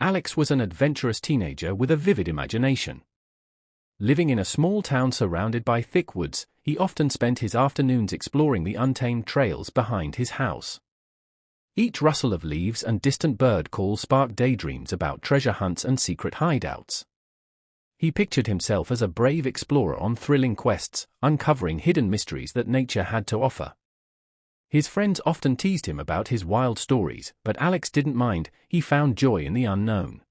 Alex was an adventurous teenager with a vivid imagination. Living in a small town surrounded by thick woods, he often spent his afternoons exploring the untamed trails behind his house. Each rustle of leaves and distant bird call sparked daydreams about treasure hunts and secret hideouts. He pictured himself as a brave explorer on thrilling quests, uncovering hidden mysteries that nature had to offer. His friends often teased him about his wild stories, but Alex didn't mind. He found joy in the unknown.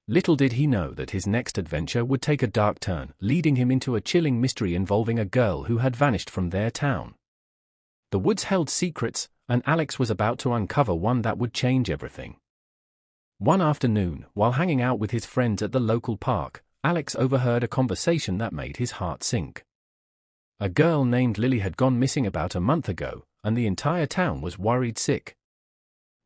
Little did he know that his next adventure would take a dark turn, leading him into a chilling mystery involving a girl who had vanished from their town. The woods held secrets, and Alex was about to uncover one that would change everything. One afternoon, while hanging out with his friends at the local park, Alex overheard a conversation that made his heart sink. A girl named Lily had gone missing about a month ago, and the entire town was worried sick.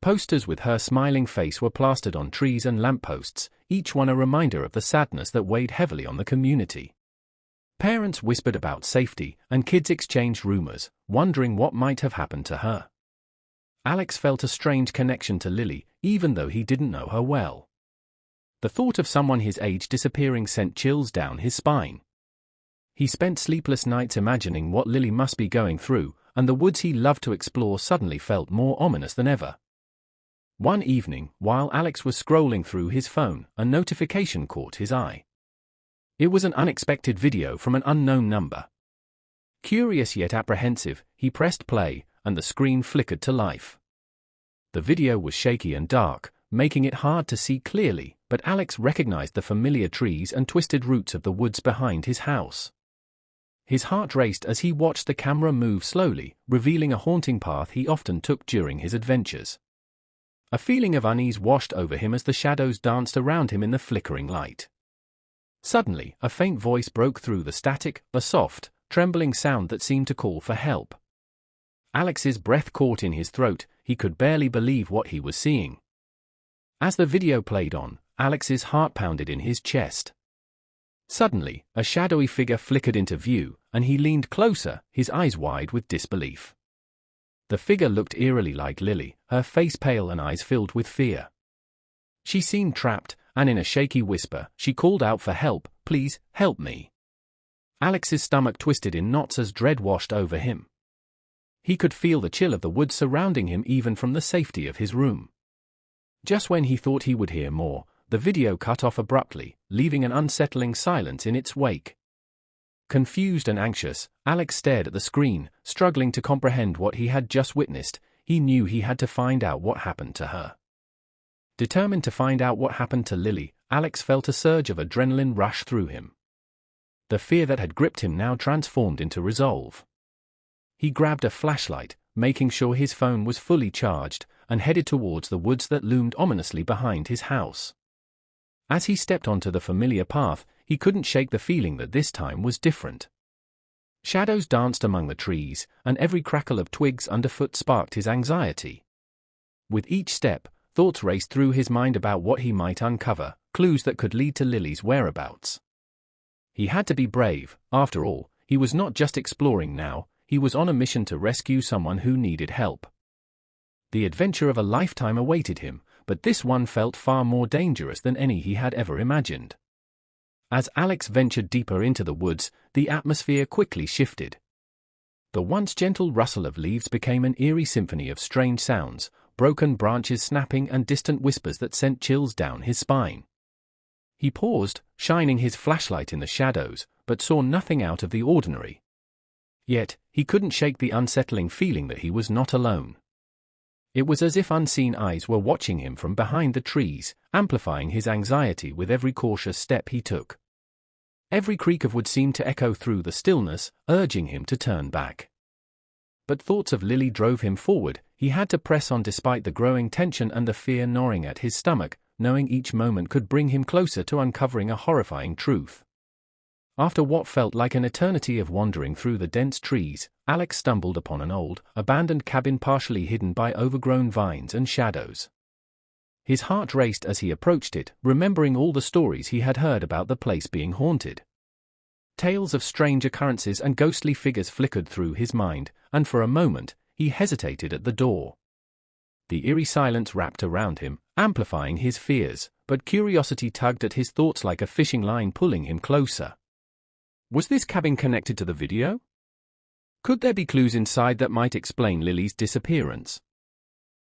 Posters with her smiling face were plastered on trees and lampposts, each one a reminder of the sadness that weighed heavily on the community. Parents whispered about safety, and kids exchanged rumors, wondering what might have happened to her. Alex felt a strange connection to Lily, even though he didn't know her well. The thought of someone his age disappearing sent chills down his spine. He spent sleepless nights imagining what Lily must be going through, and the woods he loved to explore suddenly felt more ominous than ever. One evening, while Alex was scrolling through his phone, a notification caught his eye. It was an unexpected video from an unknown number. Curious yet apprehensive, he pressed play, and the screen flickered to life. The video was shaky and dark, making it hard to see clearly, but Alex recognized the familiar trees and twisted roots of the woods behind his house. His heart raced as he watched the camera move slowly, revealing a haunting path he often took during his adventures. A feeling of unease washed over him as the shadows danced around him in the flickering light. Suddenly, a faint voice broke through the static, a soft, trembling sound that seemed to call for help. Alex's breath caught in his throat. He could barely believe what he was seeing. As the video played on, Alex's heart pounded in his chest. Suddenly, a shadowy figure flickered into view, and he leaned closer, his eyes wide with disbelief. The figure looked eerily like Lily, her face pale and eyes filled with fear. She seemed trapped, and in a shaky whisper, she called out for help. "Please, help me." Alex's stomach twisted in knots as dread washed over him. He could feel the chill of the woods surrounding him even from the safety of his room. Just when he thought he would hear more, the video cut off abruptly, leaving an unsettling silence in its wake. Confused and anxious, Alex stared at the screen, struggling to comprehend what he had just witnessed. He knew he had to find out what happened to her. Determined to find out what happened to Lily, Alex felt a surge of adrenaline rush through him. The fear that had gripped him now transformed into resolve. He grabbed a flashlight, making sure his phone was fully charged, and headed towards the woods that loomed ominously behind his house. As he stepped onto the familiar path, he couldn't shake the feeling that this time was different. Shadows danced among the trees, and every crackle of twigs underfoot sparked his anxiety. With each step, thoughts raced through his mind about what he might uncover, clues that could lead to Lily's whereabouts. He had to be brave. After all, he was not just exploring now, he was on a mission to rescue someone who needed help. The adventure of a lifetime awaited him, but this one felt far more dangerous than any he had ever imagined. As Alex ventured deeper into the woods, the atmosphere quickly shifted. The once gentle rustle of leaves became an eerie symphony of strange sounds, broken branches snapping and distant whispers that sent chills down his spine. He paused, shining his flashlight in the shadows, but saw nothing out of the ordinary. Yet, he couldn't shake the unsettling feeling that he was not alone. It was as if unseen eyes were watching him from behind the trees, amplifying his anxiety with every cautious step he took. Every creak of wood seemed to echo through the stillness, urging him to turn back. But thoughts of Lily drove him forward. He had to press on despite the growing tension and the fear gnawing at his stomach, knowing each moment could bring him closer to uncovering a horrifying truth. After what felt like an eternity of wandering through the dense trees, Alex stumbled upon an old, abandoned cabin partially hidden by overgrown vines and shadows. His heart raced as he approached it, remembering all the stories he had heard about the place being haunted. Tales of strange occurrences and ghostly figures flickered through his mind, and for a moment, he hesitated at the door. The eerie silence wrapped around him, amplifying his fears, but curiosity tugged at his thoughts like a fishing line pulling him closer. Was this cabin connected to the video? Could there be clues inside that might explain Lily's disappearance?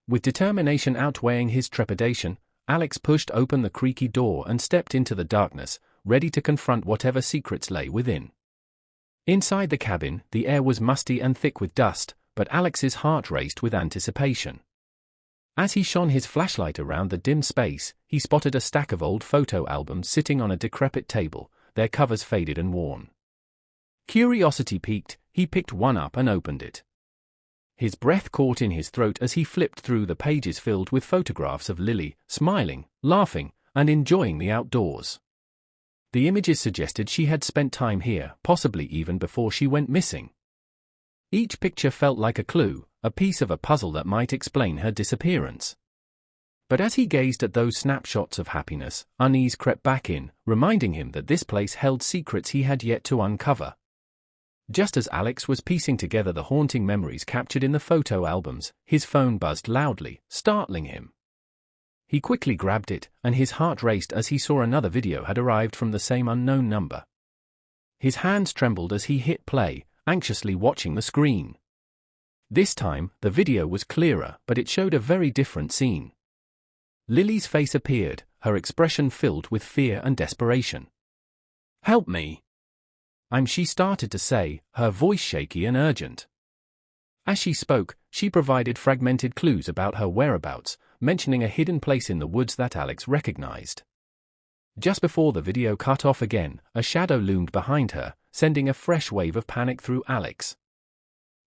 With determination outweighing his trepidation, Alex pushed open the creaky door and stepped into the darkness, ready to confront whatever secrets lay within. Inside the cabin, the air was musty and thick with dust, but Alex's heart raced with anticipation. As he shone his flashlight around the dim space, he spotted a stack of old photo albums sitting on a decrepit table, their covers faded and worn. Curiosity piqued, he picked one up and opened it. His breath caught in his throat as he flipped through the pages filled with photographs of Lily, smiling, laughing, and enjoying the outdoors. The images suggested she had spent time here, possibly even before she went missing. Each picture felt like a clue, a piece of a puzzle that might explain her disappearance. But as he gazed at those snapshots of happiness, unease crept back in, reminding him that this place held secrets he had yet to uncover. Just as Alex was piecing together the haunting memories captured in the photo albums, his phone buzzed loudly, startling him. He quickly grabbed it, and his heart raced as he saw another video had arrived from the same unknown number. His hands trembled as he hit play, anxiously watching the screen. This time, the video was clearer, but it showed a very different scene. Lily's face appeared, her expression filled with fear and desperation. "Help me!" She started to say, her voice shaky and urgent. As she spoke, she provided fragmented clues about her whereabouts, mentioning a hidden place in the woods that Alex recognized. Just before the video cut off again, a shadow loomed behind her, sending a fresh wave of panic through Alex.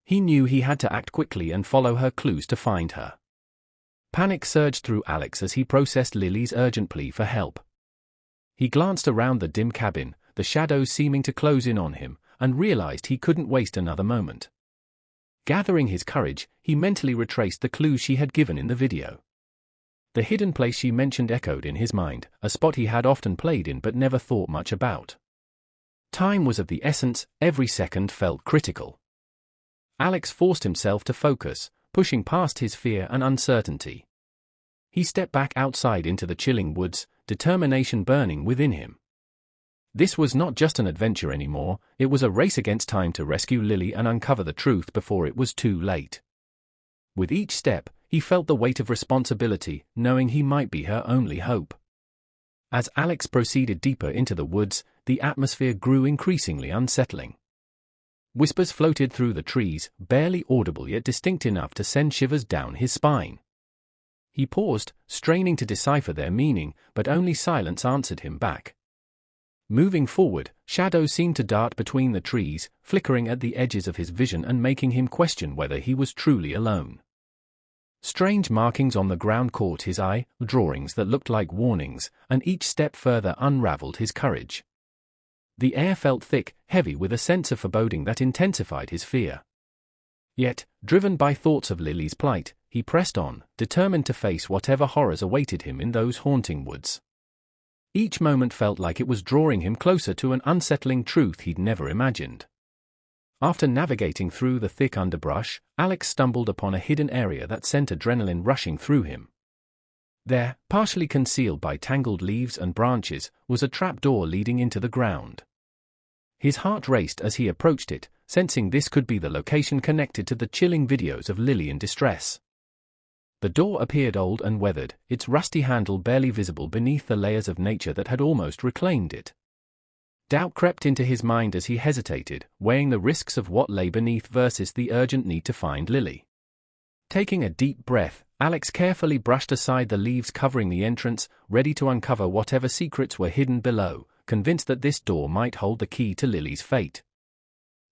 He knew he had to act quickly and follow her clues to find her. Panic surged through Alex as he processed Lily's urgent plea for help. He glanced around the dim cabin, the shadows seeming to close in on him, and realized he couldn't waste another moment. Gathering his courage, he mentally retraced the clues she had given in the video. The hidden place she mentioned echoed in his mind, a spot he had often played in but never thought much about. Time was of the essence, every second felt critical. Alex forced himself to focus, pushing past his fear and uncertainty. He stepped back outside into the chilling woods, determination burning within him. This was not just an adventure anymore, it was a race against time to rescue Lily and uncover the truth before it was too late. With each step, he felt the weight of responsibility, knowing he might be her only hope. As Alex proceeded deeper into the woods, the atmosphere grew increasingly unsettling. Whispers floated through the trees, barely audible yet distinct enough to send shivers down his spine. He paused, straining to decipher their meaning, but only silence answered him back. Moving forward, shadows seemed to dart between the trees, flickering at the edges of his vision and making him question whether he was truly alone. Strange markings on the ground caught his eye, drawings that looked like warnings, and each step further unraveled his courage. The air felt thick, heavy with a sense of foreboding that intensified his fear. Yet, driven by thoughts of Lily's plight, he pressed on, determined to face whatever horrors awaited him in those haunting woods. Each moment felt like it was drawing him closer to an unsettling truth he'd never imagined. After navigating through the thick underbrush, Alex stumbled upon a hidden area that sent adrenaline rushing through him. There, partially concealed by tangled leaves and branches, was a trapdoor leading into the ground. His heart raced as he approached it, sensing this could be the location connected to the chilling videos of Lily in distress. The door appeared old and weathered, its rusty handle barely visible beneath the layers of nature that had almost reclaimed it. Doubt crept into his mind as he hesitated, weighing the risks of what lay beneath versus the urgent need to find Lily. Taking a deep breath, Alex carefully brushed aside the leaves covering the entrance, ready to uncover whatever secrets were hidden below, convinced that this door might hold the key to Lily's fate.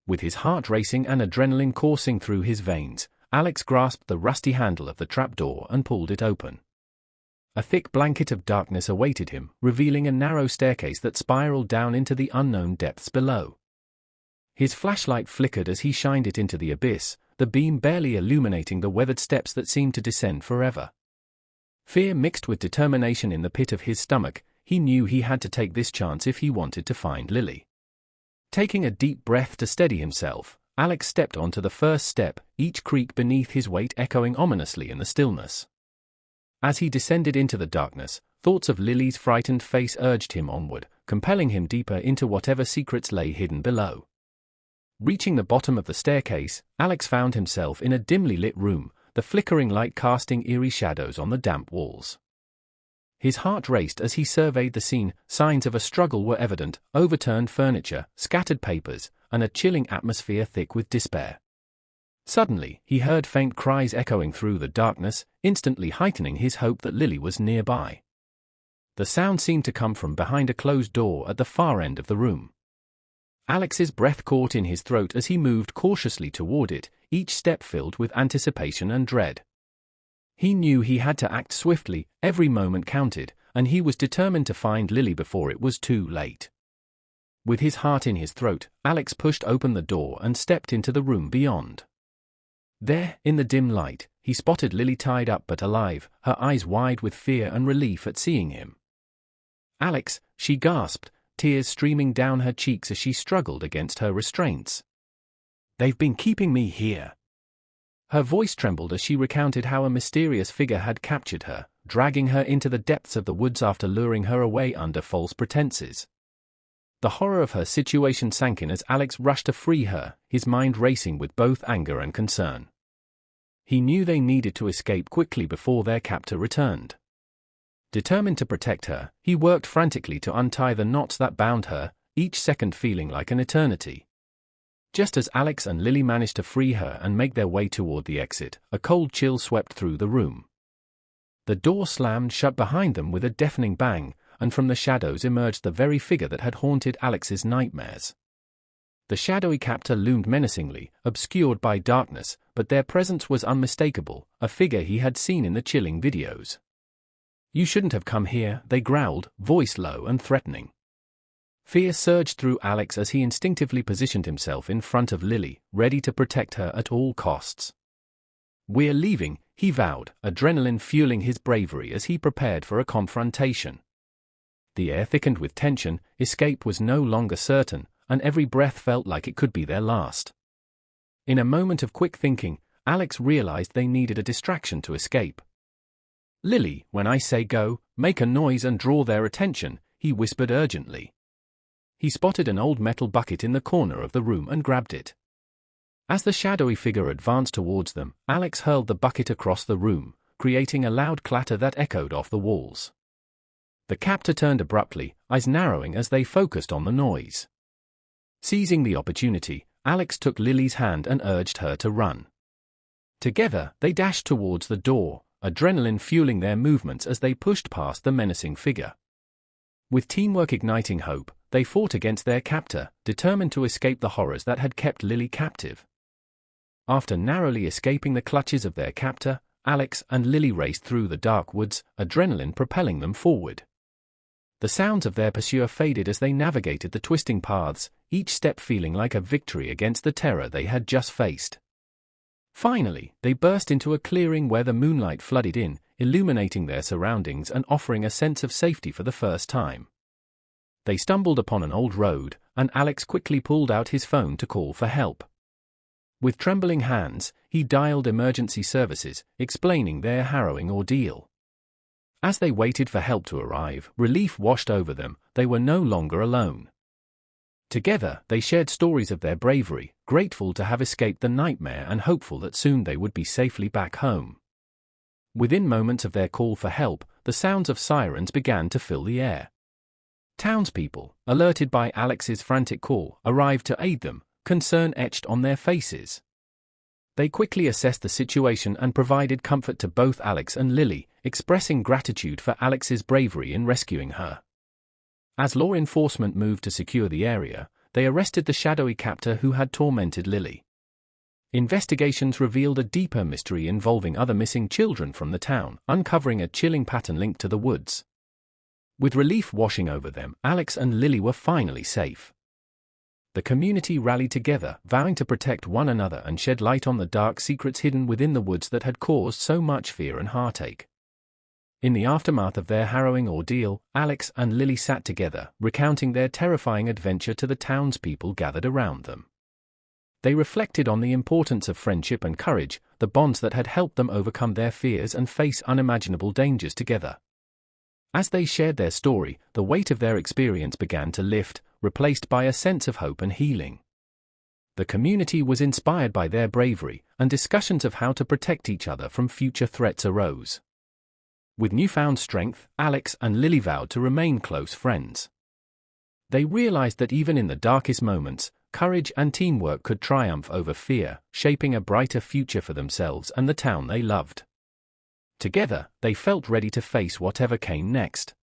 With his heart racing and adrenaline coursing through his veins, Alex grasped the rusty handle of the trapdoor and pulled it open. A thick blanket of darkness awaited him, revealing a narrow staircase that spiraled down into the unknown depths below. His flashlight flickered as he shined it into the abyss, the beam barely illuminating the weathered steps that seemed to descend forever. Fear mixed with determination in the pit of his stomach, he knew he had to take this chance if he wanted to find Lily. Taking a deep breath to steady himself, Alex stepped onto the first step, each creak beneath his weight echoing ominously in the stillness. As he descended into the darkness, thoughts of Lily's frightened face urged him onward, compelling him deeper into whatever secrets lay hidden below. Reaching the bottom of the staircase, Alex found himself in a dimly lit room, the flickering light casting eerie shadows on the damp walls. His heart raced as he surveyed the scene. Signs of a struggle were evident: overturned furniture, scattered papers, and a chilling atmosphere thick with despair. Suddenly, he heard faint cries echoing through the darkness, instantly heightening his hope that Lily was nearby. The sound seemed to come from behind a closed door at the far end of the room. Alex's breath caught in his throat as he moved cautiously toward it, each step filled with anticipation and dread. He knew he had to act swiftly, every moment counted, and he was determined to find Lily before it was too late. With his heart in his throat, Alex pushed open the door and stepped into the room beyond. There, in the dim light, he spotted Lily tied up but alive, her eyes wide with fear and relief at seeing him. "Alex," she gasped, tears streaming down her cheeks as she struggled against her restraints. "They've been keeping me here." Her voice trembled as she recounted how a mysterious figure had captured her, dragging her into the depths of the woods after luring her away under false pretenses. The horror of her situation sank in as Alex rushed to free her, his mind racing with both anger and concern. He knew they needed to escape quickly before their captor returned. Determined to protect her, he worked frantically to untie the knots that bound her, each second feeling like an eternity. Just as Alex and Lily managed to free her and make their way toward the exit, a cold chill swept through the room. The door slammed shut behind them with a deafening bang, and from the shadows emerged the very figure that had haunted Alex's nightmares. The shadowy captor loomed menacingly, obscured by darkness, but their presence was unmistakable, a figure he had seen in the chilling videos. "You shouldn't have come here," they growled, voice low and threatening. Fear surged through Alex as he instinctively positioned himself in front of Lily, ready to protect her at all costs. "We're leaving," he vowed, adrenaline fueling his bravery as he prepared for a confrontation. The air thickened with tension, escape was no longer certain, and every breath felt like it could be their last. In a moment of quick thinking, Alex realized they needed a distraction to escape. "Lily, when I say go, make a noise and draw their attention," he whispered urgently. He spotted an old metal bucket in the corner of the room and grabbed it. As the shadowy figure advanced towards them, Alex hurled the bucket across the room, creating a loud clatter that echoed off the walls. The captor turned abruptly, eyes narrowing as they focused on the noise. Seizing the opportunity, Alex took Lily's hand and urged her to run. Together, they dashed towards the door, adrenaline fueling their movements as they pushed past the menacing figure. With teamwork igniting hope, they fought against their captor, determined to escape the horrors that had kept Lily captive. After narrowly escaping the clutches of their captor, Alex and Lily raced through the dark woods, adrenaline propelling them forward. The sounds of their pursuer faded as they navigated the twisting paths, each step feeling like a victory against the terror they had just faced. Finally, they burst into a clearing where the moonlight flooded in, illuminating their surroundings and offering a sense of safety for the first time. They stumbled upon an old road, and Alex quickly pulled out his phone to call for help. With trembling hands, he dialed emergency services, explaining their harrowing ordeal. As they waited for help to arrive, relief washed over them. They were no longer alone. Together, they shared stories of their bravery, grateful to have escaped the nightmare and hopeful that soon they would be safely back home. Within moments of their call for help, the sounds of sirens began to fill the air. Townspeople, alerted by Alex's frantic call, arrived to aid them, concern etched on their faces. They quickly assessed the situation and provided comfort to both Alex and Lily, expressing gratitude for Alex's bravery in rescuing her. As law enforcement moved to secure the area, they arrested the shadowy captor who had tormented Lily. Investigations revealed a deeper mystery involving other missing children from the town, uncovering a chilling pattern linked to the woods. With relief washing over them, Alex and Lily were finally safe. The community rallied together, vowing to protect one another and shed light on the dark secrets hidden within the woods that had caused so much fear and heartache. In the aftermath of their harrowing ordeal, Alex and Lily sat together, recounting their terrifying adventure to the townspeople gathered around them. They reflected on the importance of friendship and courage, the bonds that had helped them overcome their fears and face unimaginable dangers together. As they shared their story, the weight of their experience began to lift, replaced by a sense of hope and healing. The community was inspired by their bravery, and discussions of how to protect each other from future threats arose. With newfound strength, Alex and Lily vowed to remain close friends. They realized that even in the darkest moments, courage and teamwork could triumph over fear, shaping a brighter future for themselves and the town they loved. Together, they felt ready to face whatever came next.